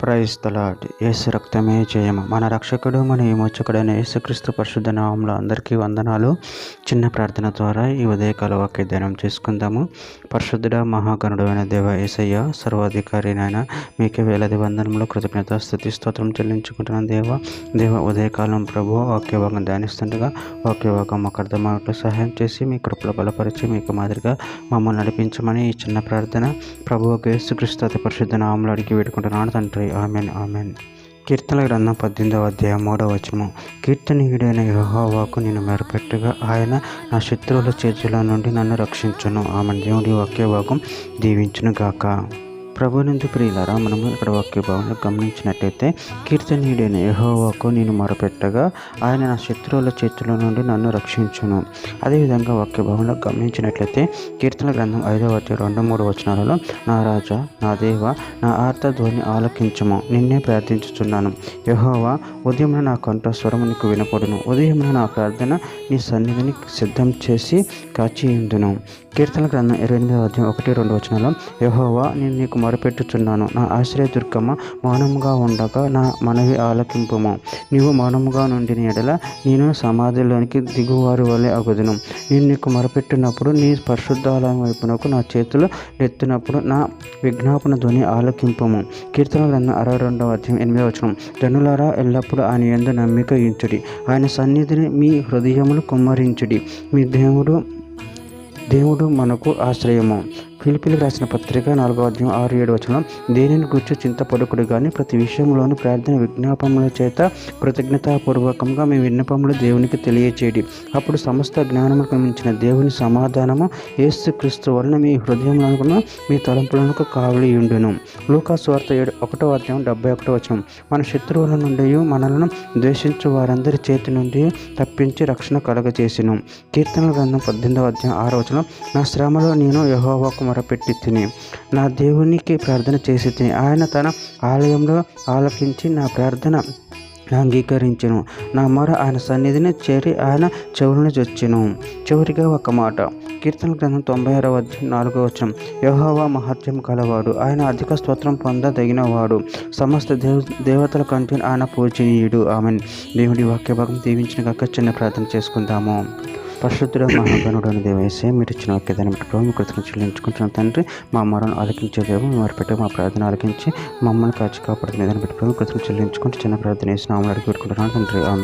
Praise the lord. యేసు రక్తమే జయము. మన రక్షకుడు మన విమోచకుడైన యేసుక్రీస్తు పరిశుద్ధ నామములో అందరికీ వందనాలు. చిన్న ప్రార్థన ద్వారా ఈ ఉదయకాల వాక్య ధ్యానం చేసుకుందాము. పరిశుద్ధుడ మహాగణుడు అయిన దేవ యేసయ్య, సర్వాధికారినైనా మీకే వేలాది వందనములు, కృతజ్ఞత, స్తుతి, స్తోత్రం చెల్లించుకుంటున్నాను. దేవ ఉదయకాలం ప్రభు వాక్యభాగం ధ్యానిస్తుండగా వాక్యభాగం మాకు అర్థమవుతూ సహాయం చేసి మీ కృపలో బలపరిచి మీకు మాదిరిగా మమ్మల్ని నడిపించమని ఈ చిన్న ప్రార్థన ప్రభు యేసుక్రీస్తు అతి పరిశుద్ధ నామములో అడిగి వేడుకుంటున్నాను తండ్రి. Amen amen. కీర్తన గ్రంథం 18వ అధ్యాయం 3వ వచనము. కీర్తనీయుడైన యెహోవాకు నేను మొరపెట్టగా ఆయన నా శత్రువుల చేతుల నుండి నన్ను రక్షించును. ఆమె దేవుడి వాక్యభాగం దీవించును గాక. ప్రభునందు ప్రియులారా, మనము ఇక్కడ వాక్య భావనలు గమనించినట్టయితే కీర్తనీయుడైన యెహోవాకు నేను మొరపెట్టగా ఆయన నా శత్రువుల చేతుల నుండి నన్ను రక్షించును. అదేవిధంగా వాక్య భావనలు గమనించినట్లయితే కీర్తన గ్రంథం 5వ అధ్యాయం 2-3 వచనాలలో నా రాజా, నా దేవ, నా ఆర్తధ్వని ఆలకించుము, నిన్నే ప్రార్థించుచున్నాను. యెహోవా, ఉదయమున నా కంఠస్వరము నీకు వినపడును. ఉదయమున నా ప్రార్థన నీ సన్నిధిని సిద్ధం చేసి కాచియుందును. కీర్తన గ్రంథం 28వ అధ్యాయం 1-2 వచనాలలో యెహోవా, నేను నీకు మొరపెట్టుచున్నాను. నా ఆశ్రయదుర్గమ్మ, మౌనముగా ఉండగా నా మనవి ఆలకింపుము. నీవు మౌనముగా నుండిన ఎడల నేను సమాధిలోనికి దిగువారి వలె అగుదును. నేను నీకు మొరపెట్టినప్పుడు నీ పరిశుద్ధాలయం వైపునకు నా చేతులు ఎత్తినప్పుడు నా విజ్ఞాపన ధ్వని ఆలకింపుము. కీర్తన గ్రంథం 62వ అధ్యాయం 8వ వచనం. జనులారా, ఎల్లప్పుడూ ఆయన యందు నమ్మిక ఉంచుడి, ఆయన సన్నిధిని మీ హృదయములు కుమ్మరించుడి. మీ దేవుడు మనకు ఆశ్రయము. ఫిలిప్పీలకు రాసిన పత్రిక 4వ అధ్యాయం 6-7 వచనం. దేనిని గురించి చింతపడకుడు కానీ ప్రతి విషయంలోనూ ప్రార్థన విజ్ఞాపముల చేత కృతజ్ఞతాపూర్వకంగా మీ విన్నపములు దేవునికి తెలియచేయడి. అప్పుడు సమస్త జ్ఞానములకు మించిన దేవుని సమాధానము యేసుక్రీస్తు వలన మీ హృదయములను మీ తలంపులకు కావలి ఉండును. లూకా సువార్త 1వ అధ్యాయం 71 వచనం. మన శత్రువుల నుండి మనలను ద్వేషించు వారందరి చేతి నుండి తప్పించి రక్షణ కలగజేసెను. కీర్తనల గ్రంథం 18వ అధ్యాయం 6వ వచనం. నా శ్రమలో నేను యెహోవాకు మొరపెట్టి తిని నా దేవునికి ప్రార్థన చేసి తిని ఆయన తన ఆలయంలో ఆలకించి నా ప్రార్థన అంగీకరించెను. నా మొర ఆయన సన్నిధిని చేరి ఆయన చెవులను చొచ్చెను. చివరిగా ఒక మాట. కీర్తన గ్రంథం 96వ అధ్యాయం 4వ వచనం. యెహోవా మహత్యం కలవాడు, ఆయన అధిక స్తోత్రం పొందదగినవాడు, సమస్త దేవతల కంటే ఆయన పూజనీయుడు. ఆమెన్. దేవుడి వాక్య భాగం దీవించిన కాక చిన్న ప్రార్థన చేసుకుందాము. పరిశుద్ధుడ మహాగణుడు అని దేవ యేసయ్య, మీరు ఇచ్చిన వాక్యాన్ని బట్టి ప్రభు మీ కృతజ్ఞతలు చెల్లించుకుంటున్నాం తండ్రి. మా మొరను ఆలకించే దేవు, మేము పెట్టే మా ప్రార్థన ఆలకించి మమ్మల్ని కాచి కాపాడుతున్న దాన్ని బట్టి ప్రభు కృతజ్ఞతలు చెల్లించుకుంటూ చిన్న ప్రార్థన వేసి నామములో అడిగి పెట్టుకుంటున్నాను తండ్రి. ఆమెన్.